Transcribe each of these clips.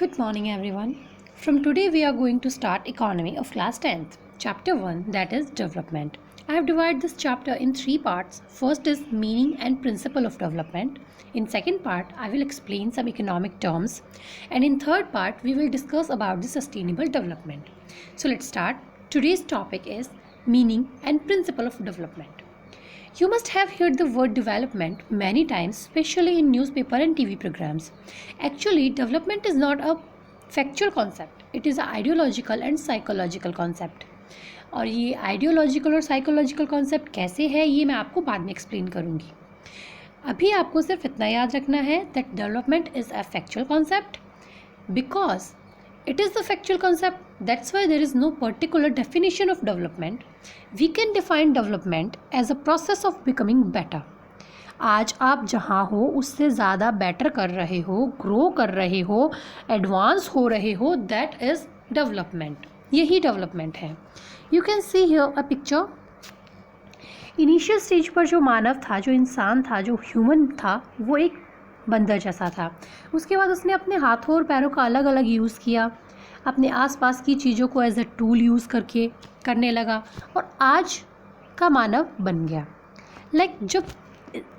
Good morning everyone. From today we are going to start economy of class 10th. Chapter 1, that is development. I have divided this chapter in 3 parts. First is meaning and principle of development. In second part I will explain some economic terms, and in third part we will discuss about the sustainable development. So let's start. Today's topic is meaning and principle of development. You must have heard the word development many times, especially in newspaper and TV programs. Actually, development is not a factual concept. It is an ideological and psychological concept. और ये ideological और psychological concept कैसे है ये मैं आपको बाद में एक्सप्लेन करूँगी. अभी आपको सिर्फ इतना याद रखना है that development is a factual concept because it is the factual concept. That's why there is no particular definition of development. We can define development as a process of becoming better. आज आप जहाँ हो उससे ज़्यादा better कर रहे हो, grow कर रहे हो, एडवांस हो रहे हो, दैट इज़ डेवलपमेंट. यही डेवलपमेंट है. You can see here a picture. Initial stage पर जो मानव था, जो इंसान था, जो ह्यूमन था, वो एक बंदर जैसा था. उसके बाद उसने अपने हाथों और पैरों का अलग अलग यूज़ किया, अपने आसपास की चीज़ों को एज अ टूल यूज़ करके करने लगा और आज का मानव बन गया. जब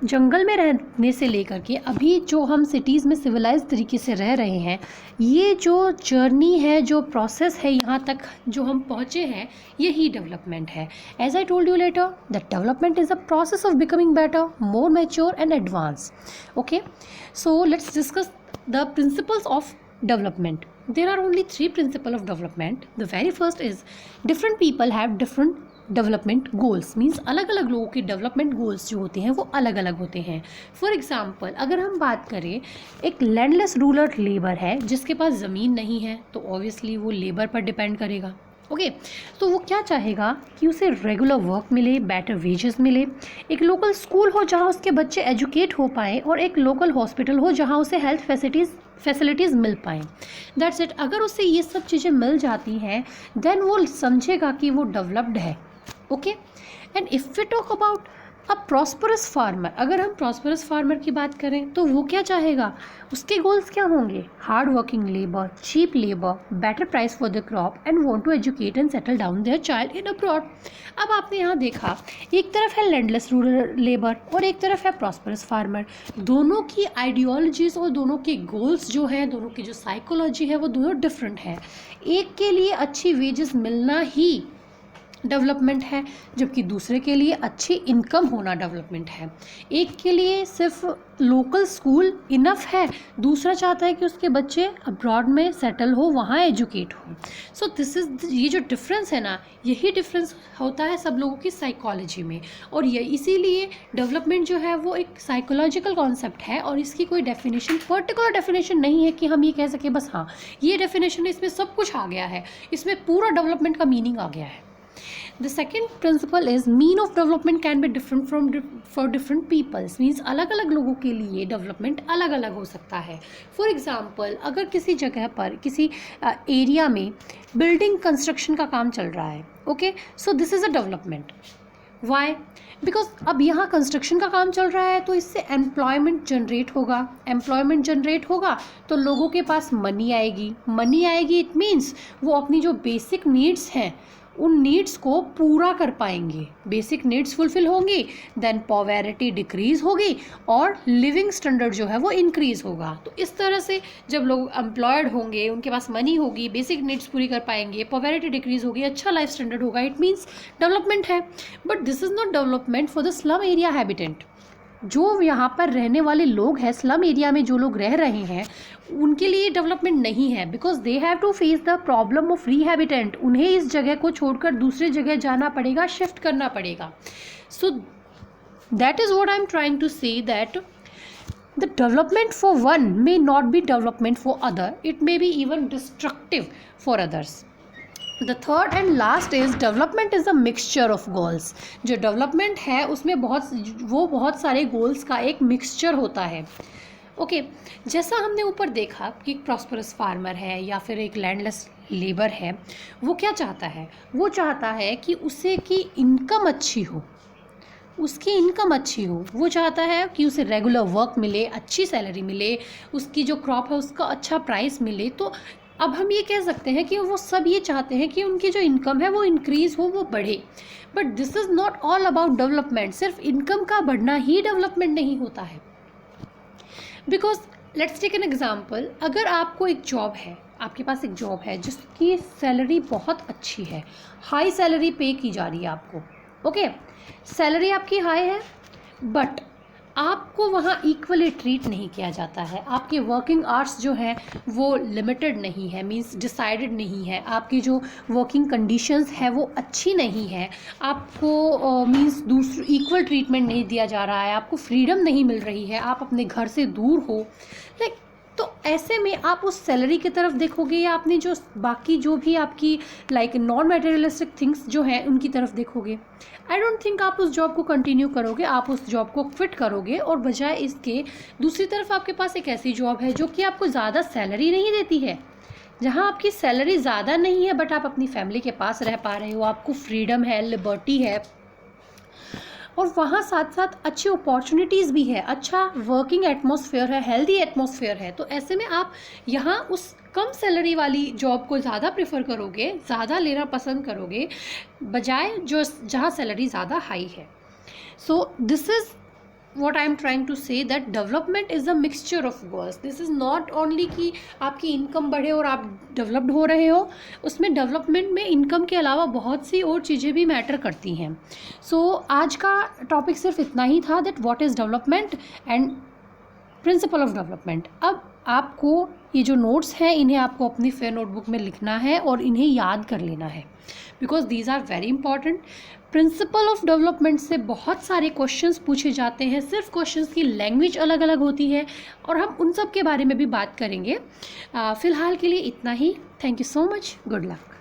जंगल में रहने से लेकर के अभी जो हम सिटीज़ में सिविलाइज तरीके से रह रहे हैं, ये जो जर्नी है, जो प्रोसेस है, यहाँ तक जो हम पहुँचे हैं, यही डेवलपमेंट है. As I told you later that development is a process of becoming better, more mature and advance. Okay, so let's discuss the principles of development. There are only 3 principles of development. The very first is different people have different development goals. Means अलग अलग लोगों के development goals जो होते हैं वो अलग अलग होते हैं. For example, अगर हम बात करें, एक लैंडलेस रूरल लेबर है जिसके पास ज़मीन नहीं है तो ऑब्वियसली वो लेबर पर डिपेंड करेगा. ओके, तो वो क्या चाहेगा कि उसे रेगुलर वर्क मिले, बेटर वेजेस मिले, एक लोकल स्कूल हो जहाँ उसके बच्चे एजुकेट हो पाएँ और एक लोकल हॉस्पिटल हो जहाँ उसे हेल्थ फैसिलिटीज़ मिल पाएँ. That's it. अगर उसे ये सब चीज़ें मिल जाती हैं देन वो समझेगा कि वो डेवलप्ड है. Okay, and if we talk about a prosperous farmer, अगर हम प्रॉस्परस फार्मर की बात करें तो वो क्या चाहेगा, उसके गोल्स क्या होंगे, hard working labour, cheap labour, better price for the crop and want to educate and settle down their child in abroad. अब आपने यहाँ देखा, एक तरफ है लैंडलेस रूरल लेबर और एक तरफ है प्रॉस्परस फार्मर. दोनों की आइडियोलॉजीज और दोनों के गोल्स जो हैं, दोनों की जो साइकोलॉजी है वो दोनों डिफरेंट है. एक के लिए अच्छी वेजेस मिलना ही डेवलपमेंट है जबकि दूसरे के लिए अच्छी इनकम होना डेवलपमेंट है. एक के लिए सिर्फ लोकल स्कूल इनफ है, दूसरा चाहता है कि उसके बच्चे अब्रॉड में सेटल हो, वहाँ एजुकेट हो. सो दिस इज़, ये जो डिफरेंस है ना, यही डिफरेंस होता है सब लोगों की साइकोलॉजी में. और ये इसीलिए डेवलपमेंट जो है वो एक साइकोलॉजिकल कॉन्सेप्ट है और इसकी कोई डेफिनेशन, पर्टिकुलर डेफिनेशन नहीं है कि हम ये कह सकें बस हाँ ये डेफिनेशन, इसमें सब कुछ आ गया है, इसमें पूरा डेवलपमेंट का मीनिंग आ गया है. The second principle is mean of development can be different for different peoples. Means अलग अलग लोगों के लिए डेवलपमेंट अलग अलग हो सकता है. फॉर एग्जाम्पल, अगर किसी जगह पर किसी एरिया में बिल्डिंग कंस्ट्रक्शन का काम चल रहा है, okay, so this is a development. Why? Because अब यहाँ कंस्ट्रक्शन का काम चल रहा है तो इससे एम्प्लॉयमेंट जनरेट होगा. एम्प्लॉयमेंट जनरेट होगा तो लोगों के पास मनी आएगी. मनी आएगी, इट मीन्स वो अपनी जो बेसिक नीड्स हैं उन नीड्स को पूरा कर पाएंगे. बेसिक नीड्स फुलफिल होंगी, देन पॉवर्टी डिक्रीज़ होगी और लिविंग स्टैंडर्ड जो है वो इंक्रीज़ होगा. तो इस तरह से जब लोग एम्प्लॉयड होंगे, उनके पास मनी होगी, बेसिक नीड्स पूरी कर पाएंगे, पॉवर्टी डिक्रीज़ होगी, अच्छा लाइफ स्टैंडर्ड होगा, इट मीन्स डेवलपमेंट है. But this is not development for the slum area habitant. जो यहाँ पर रहने वाले लोग हैं, स्लम एरिया में जो लोग रह रहे हैं, उनके लिए डेवलपमेंट नहीं है because they have to face the problem of rehabilitant. उन्हें इस जगह को छोड़कर दूसरी जगह जाना पड़ेगा, शिफ्ट करना पड़ेगा. So that is what I am trying to say that the development for one may not be development for other, it may be even destructive for others. The third and last is development is a mixture of goals. जो development है उसमें बहुत सारे goals का एक mixture होता है. Okay, जैसा हमने ऊपर देखा कि एक प्रॉस्परस फार्मर है या फिर एक लैंडलेस लेबर है, वो क्या चाहता है, वो चाहता है कि उसे की इनकम अच्छी हो, उसकी इनकम अच्छी हो, वो चाहता है कि उसे रेगुलर वर्क मिले, अच्छी सैलरी मिले, उसकी जो क्रॉप है उसका अच्छा प्राइस मिले। तो अब हम ये कह सकते हैं कि वो सब ये चाहते हैं कि उनकी जो इनकम है वो इंक्रीज़ हो, वो बढ़े। But this is not all about development. सिर्फ इनकम का बढ़ना ही डेवलपमेंट नहीं होता है। Because let's take an example, अगर आपको एक जॉब है, आपके पास एक जॉब है जिसकी सैलरी बहुत अच्छी है, हाई सैलरी पे की जा रही है आपको, ओके, सैलरी आपकी हाई है, बट आपको वहाँ इक्वली ट्रीट नहीं किया जाता है। आपके वर्किंग आवर्स जो हैं वो लिमिटेड नहीं है, मींस डिसाइडेड नहीं है। आपकी जो वर्किंग कंडीशंस है वो अच्छी नहीं है। आपको मींस दूसरी इक्वल ट्रीटमेंट नहीं दिया जा रहा है, आपको फ्रीडम नहीं मिल रही है, आप अपने घर से दूर हो, लाइक, तो ऐसे में आप उस सैलरी की तरफ देखोगे या आपने जो बाकी जो भी आपकी लाइक नॉन मटेरियलिस्टिक थिंग्स जो हैं उनकी तरफ देखोगे? आई डोंट थिंक आप उस जॉब को कंटिन्यू करोगे, आप उस जॉब को क्विट करोगे। और बजाय इसके दूसरी तरफ आपके पास एक ऐसी जॉब है जो कि आपको ज़्यादा सैलरी नहीं देती है, जहाँ आपकी सैलरी ज़्यादा नहीं है बट आप अपनी फैमिली के पास रह पा रहे हो, आपको फ्रीडम है, लिबर्टी है, और वहाँ साथ साथ अच्छी अपॉर्चुनिटीज़ भी है, अच्छा वर्किंग एटमॉस्फेयर है, हेल्दी एटमॉस्फेयर है। तो ऐसे में आप यहाँ उस कम सैलरी वाली जॉब को ज़्यादा प्रेफर करोगे, ज़्यादा लेना पसंद करोगे, बजाय जो जहाँ सैलरी ज़्यादा हाई है। सो this is what I am trying to say, that development is a mixture of goals. This is not only कि आपकी इनकम बढ़े और आप डेवलप्ड हो रहे हो, उसमें डेवलपमेंट में इनकम के अलावा बहुत सी और चीज़ें भी मैटर करती हैं। सो आज का टॉपिक सिर्फ इतना ही था, that what is development and principal of development. अब आपको ये जो नोट्स हैं इन्हें आपको अपनी फेयर नोटबुक में लिखना है और इन्हें याद कर लेना है, because these are very important. Principle of development से बहुत सारे क्वेश्चंस पूछे जाते हैं, सिर्फ क्वेश्चंस की लैंग्वेज अलग अलग होती है और हम उन सब के बारे में भी बात करेंगे। फ़िलहाल के लिए इतना ही। Thank you so much, good luck.